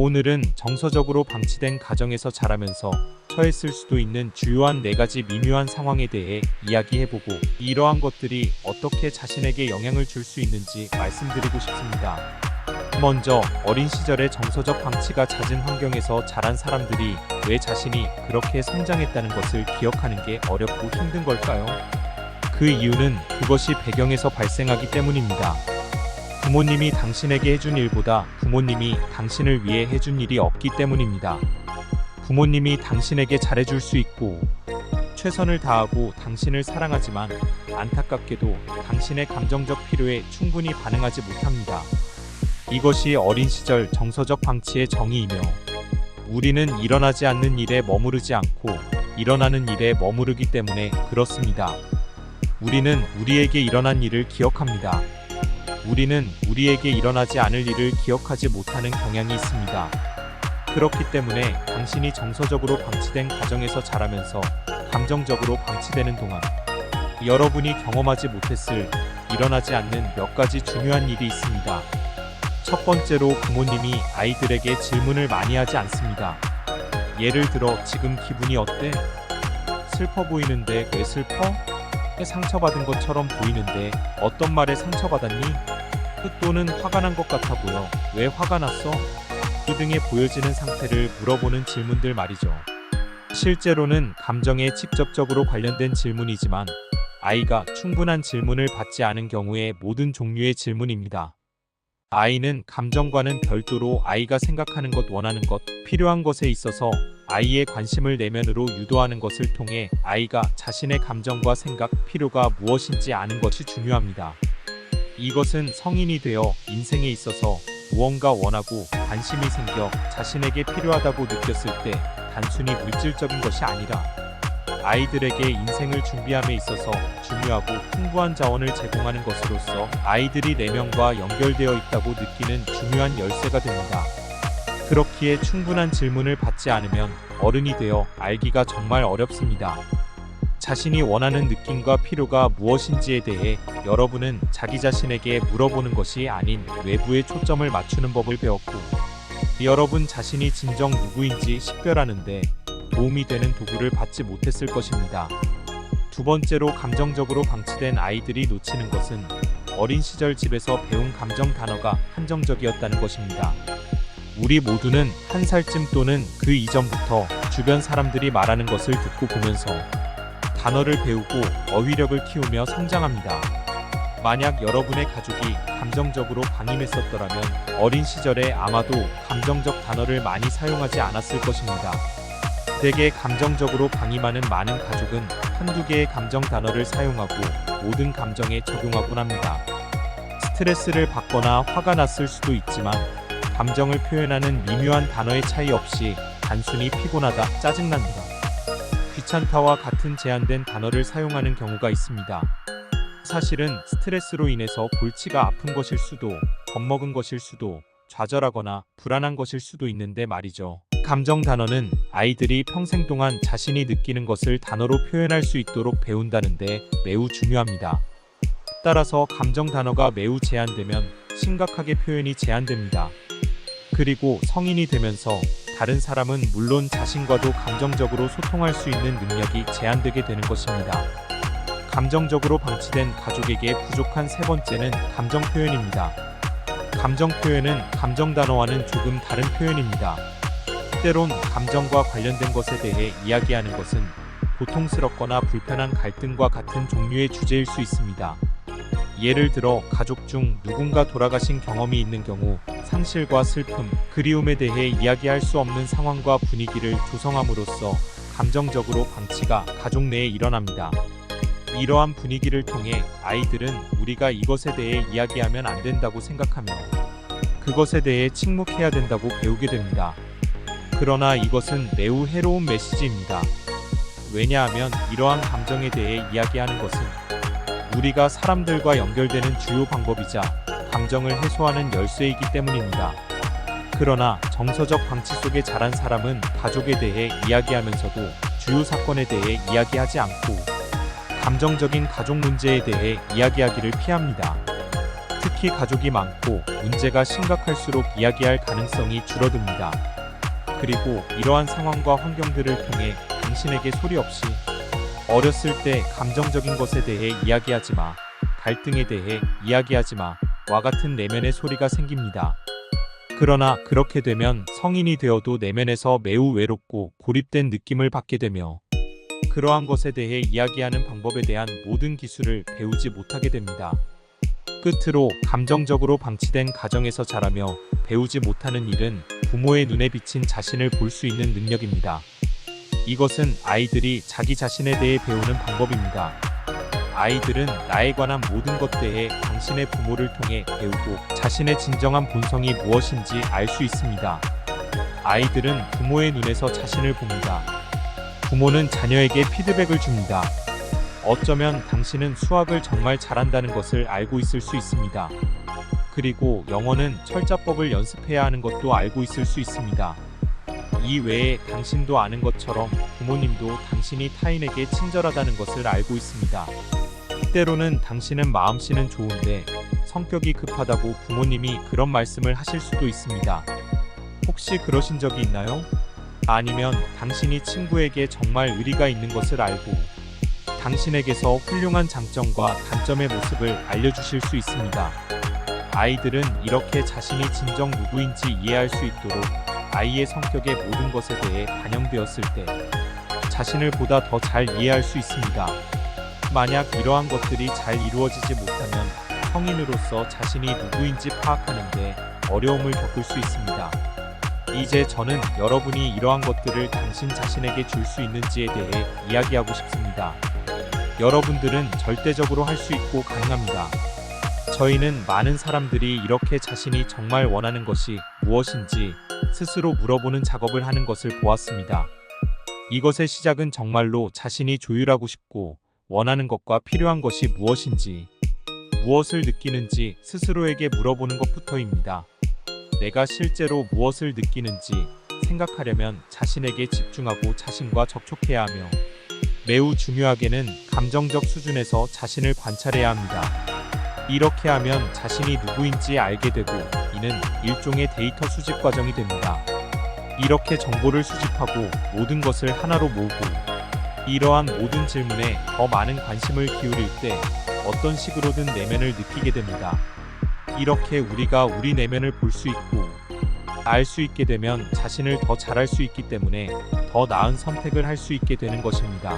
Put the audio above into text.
오늘은 정서적으로 방치된 가정에서 자라면서 처했을 수도 있는 주요한 4가지 미묘한 상황에 대해 이야기해보고 이러한 것들이 어떻게 자신에게 영향을 줄 수 있는지 말씀드리고 싶습니다. 먼저 어린 시절에 정서적 방치가 잦은 환경에서 자란 사람들이 왜 자신이 그렇게 성장했다는 것을 기억하는 게 어렵고 힘든 걸까요? 그 이유는 그것이 배경에서 발생하기 때문입니다. 부모님이 당신에게 해준 일보다 부모님이 당신을 위해 해준 일이 없기 때문입니다. 부모님이 당신에게 잘해줄 수 있고 최선을 다하고 당신을 사랑하지만 안타깝게도 당신의 감정적 필요에 충분히 반응하지 못합니다. 이것이 어린 시절 정서적 방치의 정의이며 우리는 일어나지 않는 일에 머무르지 않고 일어나는 일에 머무르기 때문에 그렇습니다. 우리는 우리에게 일어난 일을 기억합니다. 우리는 우리에게 일어나지 않을 일을 기억하지 못하는 경향이 있습니다. 그렇기 때문에 당신이 정서적으로 방치된 가정에서 자라면서 감정적으로 방치되는 동안 여러분이 경험하지 못했을 일어나지 않는 몇 가지 중요한 일이 있습니다. 첫 번째로 부모님이 아이들에게 질문을 많이 하지 않습니다. 예를 들어 지금 기분이 어때? 슬퍼 보이는데 왜 슬퍼? 상처받은 것처럼 보이는데 어떤 말에 상처받았니? 또는 화가 난 것 같아 보여. 왜 화가 났어? 등에 보여지는 상태를 물어보는 질문들 말이죠. 실제로는 감정에 직접적으로 관련된 질문이지만 아이가 충분한 질문을 받지 않은 경우에 모든 종류의 질문입니다. 아이는 감정과는 별도로 아이가 생각하는 것, 원하는 것, 필요한 것에 있어서 아이의 관심을 내면으로 유도하는 것을 통해 아이가 자신의 감정과 생각, 필요가 무엇인지 아는 것이 중요합니다. 이것은 성인이 되어 인생에 있어서 무언가 원하고 관심이 생겨 자신에게 필요하다고 느꼈을 때 단순히 물질적인 것이 아니라 아이들에게 인생을 준비함에 있어서 중요하고 풍부한 자원을 제공하는 것으로서 아이들이 내면과 연결되어 있다고 느끼는 중요한 열쇠가 됩니다. 그렇기에 충분한 질문을 받지 않으면 어른이 되어 알기가 정말 어렵습니다. 자신이 원하는 느낌과 필요가 무엇인지에 대해 여러분은 자기 자신에게 물어보는 것이 아닌 외부에 초점을 맞추는 법을 배웠고 여러분 자신이 진정 누구인지 식별하는 데 도움이 되는 도구를 받지 못했을 것입니다. 두 번째로 감정적으로 방치된 아이들이 놓치는 것은 어린 시절 집에서 배운 감정 단어가 한정적이었다는 것입니다. 우리 모두는 한 살쯤 또는 그 이전부터 주변 사람들이 말하는 것을 듣고 보면서 단어를 배우고 어휘력을 키우며 성장합니다. 만약 여러분의 가족이 감정적으로 방임했었더라면 어린 시절에 아마도 감정적 단어를 많이 사용하지 않았을 것입니다. 대개 감정적으로 방임하는 많은 가족은 한두 개의 감정 단어를 사용하고 모든 감정에 적용하곤 합니다. 스트레스를 받거나 화가 났을 수도 있지만 감정을 표현하는 미묘한 단어의 차이 없이 단순히 피곤하다, 짜증난다, 귀찮다와 같은 제한된 단어를 사용하는 경우가 있습니다. 사실은 스트레스로 인해서 골치가 아픈 것일 수도, 겁먹은 것일 수도, 좌절하거나 불안한 것일 수도 있는데 말이죠. 감정 단어는 아이들이 평생 동안 자신이 느끼는 것을 단어로 표현할 수 있도록 배운다는데 매우 중요합니다. 따라서 감정 단어가 매우 제한되면 심각하게 표현이 제한됩니다. 그리고 성인이 되면서 다른 사람은 물론 자신과도 감정적으로 소통할 수 있는 능력이 제한되게 되는 것입니다. 감정적으로 방치된 가족에게 부족한 세 번째는 감정 표현입니다. 감정 표현은 감정 단어와는 조금 다른 표현입니다. 때론 감정과 관련된 것에 대해 이야기하는 것은 고통스럽거나 불편한 갈등과 같은 종류의 주제일 수 있습니다. 예를 들어 가족 중 누군가 돌아가신 경험이 있는 경우 상실과 슬픔, 그리움에 대해 이야기할 수 없는 상황과 분위기를 조성함으로써 감정적으로 방치가 가족 내에 일어납니다. 이러한 분위기를 통해 아이들은 우리가 이것에 대해 이야기하면 안 된다고 생각하며 그것에 대해 침묵해야 된다고 배우게 됩니다. 그러나 이것은 매우 해로운 메시지입니다. 왜냐하면 이러한 감정에 대해 이야기하는 것은 우리가 사람들과 연결되는 주요 방법이자 감정을 해소하는 열쇠이기 때문입니다. 그러나 정서적 방치 속에 자란 사람은 가족에 대해 이야기하면서도 주요 사건에 대해 이야기하지 않고 감정적인 가족 문제에 대해 이야기하기를 피합니다. 특히 가족이 많고 문제가 심각할수록 이야기할 가능성이 줄어듭니다. 그리고 이러한 상황과 환경들을 통해 당신에게 소리 없이 어렸을 때 감정적인 것에 대해 이야기하지 마, 갈등에 대해 이야기하지 마, 와 같은 내면의 소리가 생깁니다. 그러나 그렇게 되면 성인이 되어도 내면에서 매우 외롭고 고립된 느낌을 받게 되며 그러한 것에 대해 이야기하는 방법에 대한 모든 기술을 배우지 못하게 됩니다. 끝으로 감정적으로 방치된 가정에서 자라며 배우지 못하는 일은 부모의 눈에 비친 자신을 볼 수 있는 능력입니다. 이것은 아이들이 자기 자신에 대해 배우는 방법입니다. 아이들은 나에 관한 모든 것에 대해 당신의 부모를 통해 배우고 자신의 진정한 본성이 무엇인지 알 수 있습니다. 아이들은 부모의 눈에서 자신을 봅니다. 부모는 자녀에게 피드백을 줍니다. 어쩌면 당신은 수학을 정말 잘한다는 것을 알고 있을 수 있습니다. 그리고 영어는 철자법을 연습해야 하는 것도 알고 있을 수 있습니다. 이 외에 당신도 아는 것처럼 부모님도 당신이 타인에게 친절하다는 것을 알고 있습니다. 때로는 당신은 마음씨는 좋은데 성격이 급하다고 부모님이 그런 말씀을 하실 수도 있습니다. 혹시 그러신 적이 있나요? 아니면 당신이 친구에게 정말 의리가 있는 것을 알고 당신에게서 훌륭한 장점과 단점의 모습을 알려주실 수 있습니다. 아이들은 이렇게 자신이 진정 누구인지 이해할 수 있도록 아이의 성격의 모든 것에 대해 반영되었을 때 자신을 보다 더 잘 이해할 수 있습니다. 만약 이러한 것들이 잘 이루어지지 못하면 성인으로서 자신이 누구인지 파악하는데 어려움을 겪을 수 있습니다. 이제 저는 여러분이 이러한 것들을 당신 자신에게 줄 수 있는지에 대해 이야기하고 싶습니다. 여러분들은 절대적으로 할 수 있고 가능합니다. 저희는 많은 사람들이 이렇게 자신이 정말 원하는 것이 무엇인지 스스로 물어보는 작업을 하는 것을 보았습니다. 이것의 시작은 정말로 자신이 조율하고 싶고 원하는 것과 필요한 것이 무엇인지, 무엇을 느끼는지 스스로에게 물어보는 것부터입니다. 내가 실제로 무엇을 느끼는지 생각하려면 자신에게 집중하고 자신과 접촉해야 하며 매우 중요하게는 감정적 수준에서 자신을 관찰해야 합니다. 이렇게 하면 자신이 누구인지 알게 되고 이는 일종의 데이터 수집 과정이 됩니다. 이렇게 정보를 수집하고 모든 것을 하나로 모으고 이러한 모든 질문에 더 많은 관심을 기울일 때 어떤 식으로든 내면을 느끼게 됩니다. 이렇게 우리가 우리 내면을 볼 수 있고 알 수 있게 되면 자신을 더 잘할 수 있기 때문에 더 나은 선택을 할 수 있게 되는 것입니다.